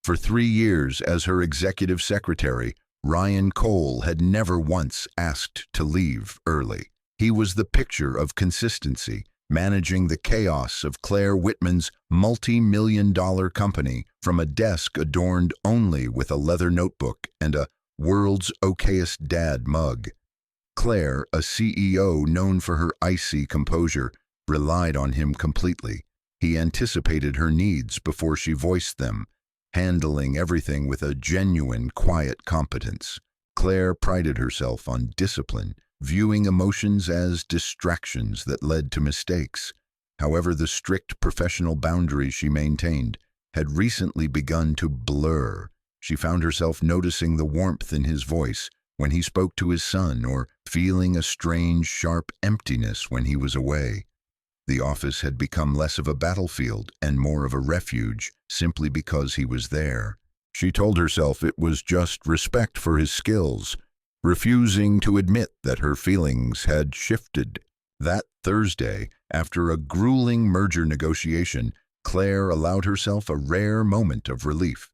For 3 years as her executive secretary, Ryan Cole had never once asked to leave early. He was the picture of consistency, managing the chaos of Clare Whitman's multi-million-dollar company from a desk adorned only with a leather notebook and a "World's Okayest Dad" mug. Clare, a CEO known for her icy composure, relied on him completely. He anticipated her needs before she voiced them, handling everything with a genuine, quiet competence. Clare prided herself on discipline, viewing emotions as distractions that led to mistakes. However, the strict professional boundaries she maintained had recently begun to blur. She found herself noticing the warmth in his voice when he spoke to his son, or feeling a strange, sharp emptiness when he was away. The office had become less of a battlefield and more of a refuge simply because he was there. She told herself it was just respect for his skills, refusing to admit that her feelings had shifted. That Thursday, after a grueling merger negotiation, Clare allowed herself a rare moment of relief.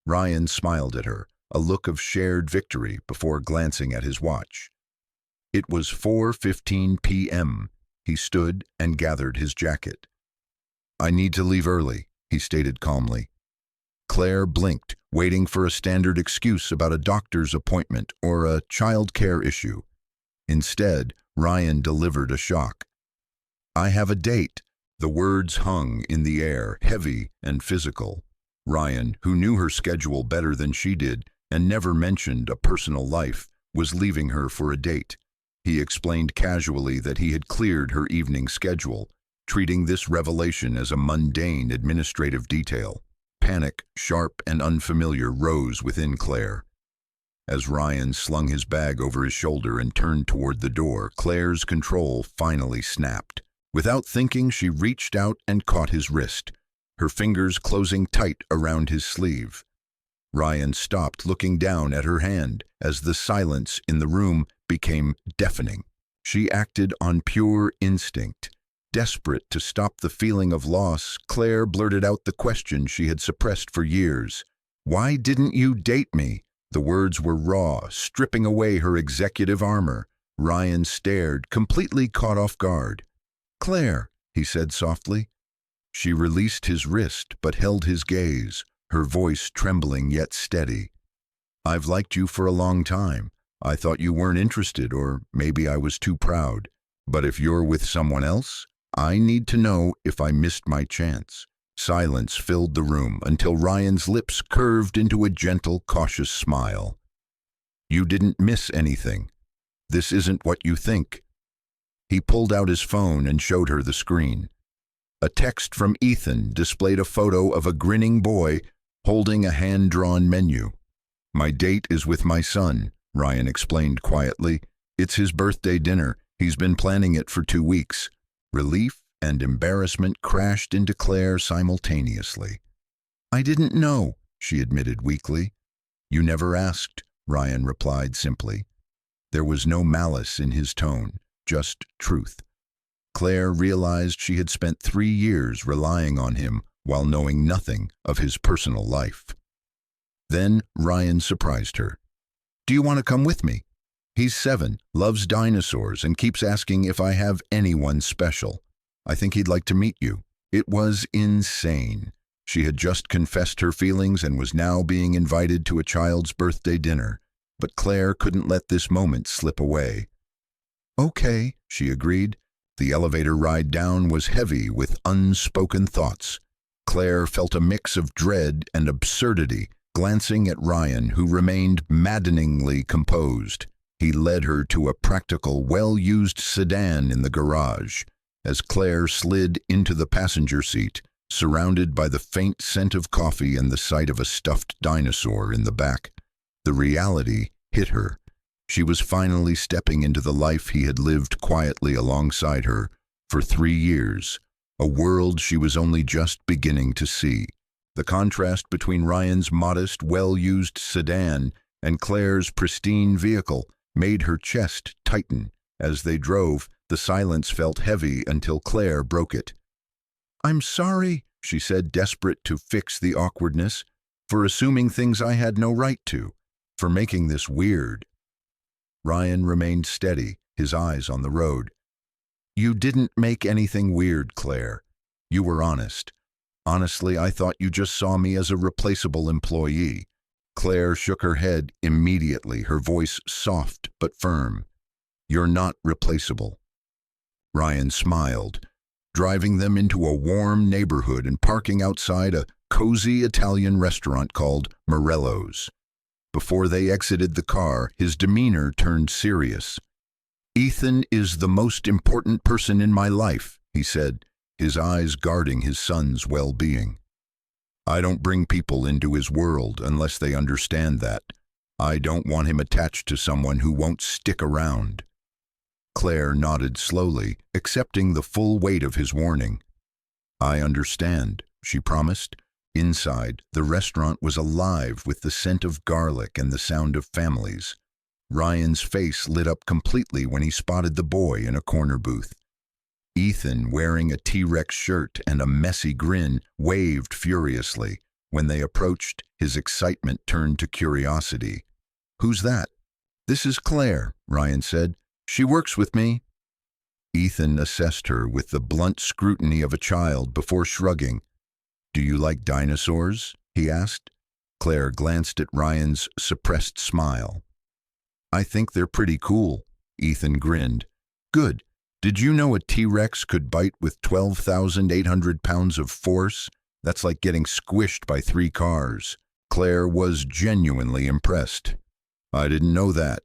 Ryan smiled at her, a look of shared victory, before glancing at his watch. It was 4:15 p.m. He stood and gathered his jacket. "I need to leave early," he stated calmly. Clare blinked, waiting for a standard excuse about a doctor's appointment or a child care issue. Instead, Ryan delivered a shock. "I have a date." The words hung in the air, heavy and physical. Ryan, who knew her schedule better than she did and never mentioned a personal life, was leaving her for a date. He explained casually that he had cleared her evening schedule, treating this revelation as a mundane administrative detail. Panic, sharp and unfamiliar, rose within Clare. As Ryan slung his bag over his shoulder and turned toward the door, Clare's control finally snapped. Without thinking, she reached out and caught his wrist, her fingers closing tight around his sleeve. Ryan stopped, looking down at her hand, as the silence in the room became deafening. She acted on pure instinct. Desperate to stop the feeling of loss, Clare blurted out the question she had suppressed for years. "Why didn't you date me?" The words were raw, stripping away her executive armor. Ryan stared, completely caught off guard. "Clare," he said softly. She released his wrist but held his gaze, her voice trembling yet steady. "I've liked you for a long time. I thought you weren't interested, or maybe I was too proud. But if you're with someone else, I need to know if I missed my chance." Silence filled the room until Ryan's lips curved into a gentle, cautious smile. "You didn't miss anything. This isn't what you think." He pulled out his phone and showed her the screen. A text from Ethan displayed a photo of a grinning boy holding a hand-drawn menu. "My date is with my son," Ryan explained quietly. "It's his birthday dinner. He's been planning it for 2 weeks. Relief and embarrassment crashed into Clare simultaneously. "I didn't know," she admitted weakly. "You never asked," Ryan replied simply. There was no malice in his tone, just truth. Clare realized she had spent 3 years relying on him while knowing nothing of his personal life. Then Ryan surprised her. "Do you want to come with me? He's 7, loves dinosaurs, and keeps asking if I have anyone special. I think he'd like to meet you." It was insane. She had just confessed her feelings and was now being invited to a child's birthday dinner. But Clare couldn't let this moment slip away. "Okay," she agreed. The elevator ride down was heavy with unspoken thoughts. Clare felt a mix of dread and absurdity, glancing at Ryan, who remained maddeningly composed. He led her to a practical, well-used sedan in the garage. As Clare slid into the passenger seat, surrounded by the faint scent of coffee and the sight of a stuffed dinosaur in the back, the reality hit her. She was finally stepping into the life he had lived quietly alongside her for 3 years, a world she was only just beginning to see. The contrast between Ryan's modest, well-used sedan and Clare's pristine vehicle made her chest tighten. As they drove, the silence felt heavy until Clare broke it. "I'm sorry," she said, desperate to fix the awkwardness. for assuming things I had no right to, for making this weird. Ryan remained steady, his eyes on the road. You didn't make anything weird, Claire. You were honest. Honestly, I thought you just saw me as a replaceable employee. Claire shook her head immediately, her voice soft but firm. You're not replaceable. Ryan smiled, driving them into a warm neighborhood and parking outside a cozy Italian restaurant called Morello's. Before they exited the car, his demeanor turned serious. Ethan is the most important person in my life, he said, his eyes guarding his son's well-being. I don't bring people into his world unless they understand that. I don't want him attached to someone who won't stick around. Claire nodded slowly, accepting the full weight of his warning. I understand, she promised. Inside, the restaurant was alive with the scent of garlic and the sound of families. Ryan's face lit up completely when he spotted the boy in a corner booth. Ethan, wearing a T-Rex shirt and a messy grin, waved furiously. When they approached, his excitement turned to curiosity. Who's that? This is Claire, Ryan said. She works with me. Ethan assessed her with the blunt scrutiny of a child before shrugging. Do you like dinosaurs? He asked. Claire glanced at Ryan's suppressed smile. I think they're pretty cool. Ethan grinned. Good. Did you know a T-Rex could bite with 12,800 pounds of force? That's like getting squished by 3 cars. Claire was genuinely impressed. I didn't know that.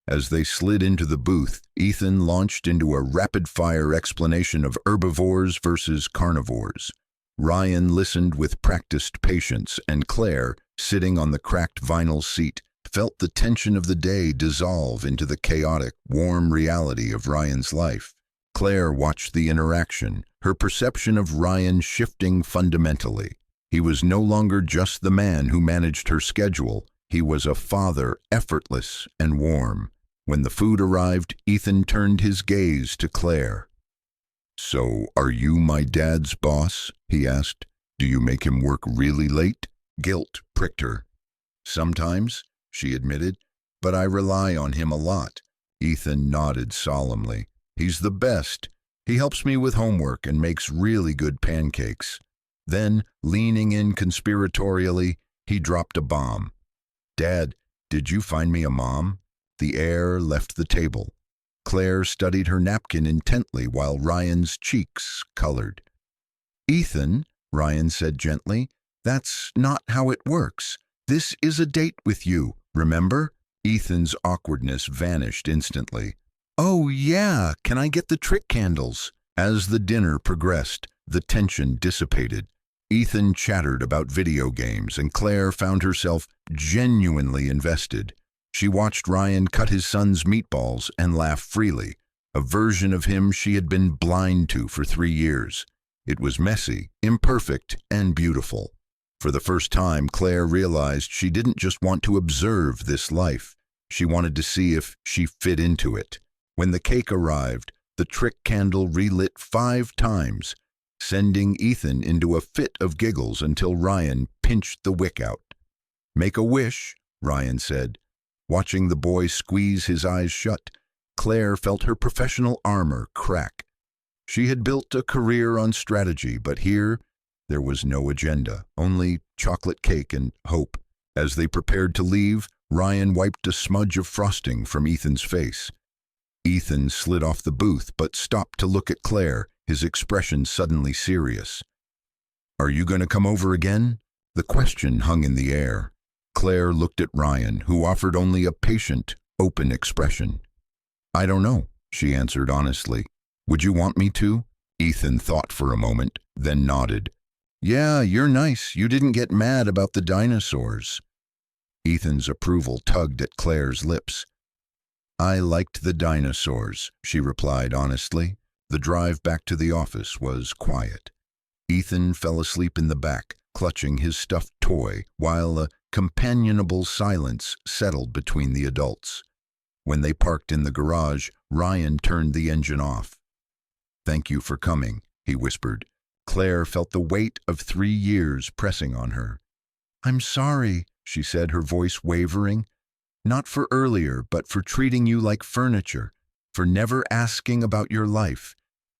As they slid into the booth, Ethan launched into a rapid-fire explanation of herbivores versus carnivores. Ryan listened with practiced patience, and Claire, sitting on the cracked vinyl seat, felt the tension of the day dissolve into the chaotic, warm reality of Ryan's life. Claire watched the interaction, her perception of Ryan shifting fundamentally. He was no longer just the man who managed her schedule. He was a father, effortless and warm. When the food arrived, Ethan turned his gaze to Claire. So, are you my dad's boss? He asked. Do you make him work really late? Guilt pricked her. Sometimes, she admitted, but I rely on him a lot. Ethan nodded solemnly. He's the best. He helps me with homework and makes really good pancakes. Then, leaning in conspiratorially, he dropped a bomb. Dad, did you find me a mom? The air left the table. Claire studied her napkin intently while Ryan's cheeks colored. Ethan, Ryan said gently, that's not how it works. This is a date with you, remember? Ethan's awkwardness vanished instantly. Oh, yeah, can I get the trick candles? As the dinner progressed, the tension dissipated. Ethan chattered about video games, and Claire found herself genuinely invested. She watched Ryan cut his son's meatballs and laugh freely, a version of him she had been blind to for 3 years. It was messy, imperfect, and beautiful. For the first time, Claire realized she didn't just want to observe this life. She wanted to see if she fit into it. When the cake arrived, the trick candle relit 5 times, sending Ethan into a fit of giggles until Ryan pinched the wick out. Make a wish, Ryan said. Watching the boy squeeze his eyes shut, Claire felt her professional armor crack. She had built a career on strategy, but here there was no agenda, only chocolate cake and hope. As they prepared to leave, Ryan wiped a smudge of frosting from Ethan's face. Ethan slid off the booth but stopped to look at Claire, his expression suddenly serious. Are you going to come over again? The question hung in the air. Claire looked at Ryan, who offered only a patient, open expression. I don't know, she answered honestly. Would you want me to? Ethan thought for a moment, then nodded. Yeah, you're nice. You didn't get mad about the dinosaurs. Ethan's approval tugged at Claire's lips. I liked the dinosaurs, she replied honestly. The drive back to the office was quiet. Ethan fell asleep in the back, clutching his stuffed toy, while a companionable silence settled between the adults. When they parked in the garage, Ryan turned the engine off. Thank you for coming, he whispered. Claire felt the weight of 3 years pressing on her. "I'm sorry," she said, her voice wavering. "Not for earlier, but for treating you like furniture, for never asking about your life.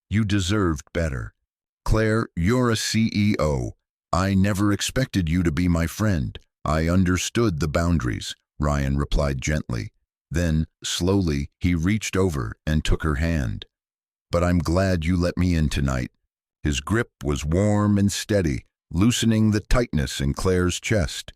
You deserved better. Claire, you're a CEO. I never expected you to be my friend. I understood the boundaries," Ryan replied gently. Then, slowly, he reached over and took her hand. "But I'm glad you let me in tonight." His grip was warm and steady, loosening the tightness in Claire's chest.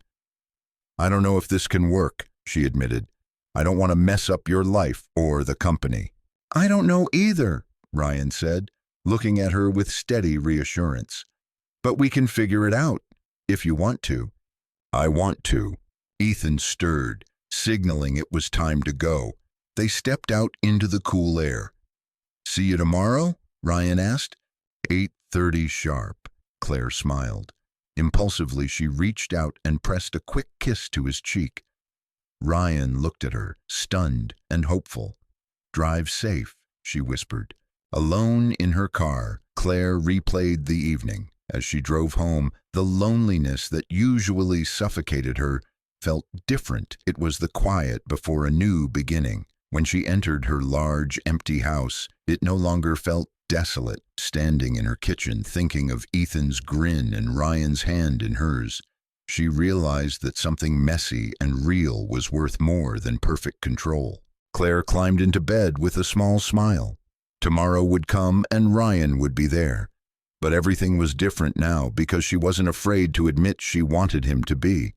"I don't know if this can work," she admitted. "I don't want to mess up your life or the company." "I don't know either," Ryan said, looking at her with steady reassurance. "But we can figure it out, if you want to." "I want to." Ethan stirred, signaling it was time to go. They stepped out into the cool air. "See you tomorrow?" Ryan asked. 8:30 sharp, Claire smiled. Impulsively, she reached out and pressed a quick kiss to his cheek. Ryan looked at her, stunned and hopeful. "Drive safe," she whispered. Alone in her car, Claire replayed the evening. As she drove home, the loneliness that usually suffocated her felt different. It was the quiet before a new beginning. When she entered her large, empty house, it no longer felt desolate. Standing in her kitchen, thinking of Ethan's grin and Ryan's hand in hers, she realized that something messy and real was worth more than perfect control. Claire climbed into bed with a small smile. Tomorrow would come and Ryan would be there. But everything was different now because she wasn't afraid to admit she wanted him to be.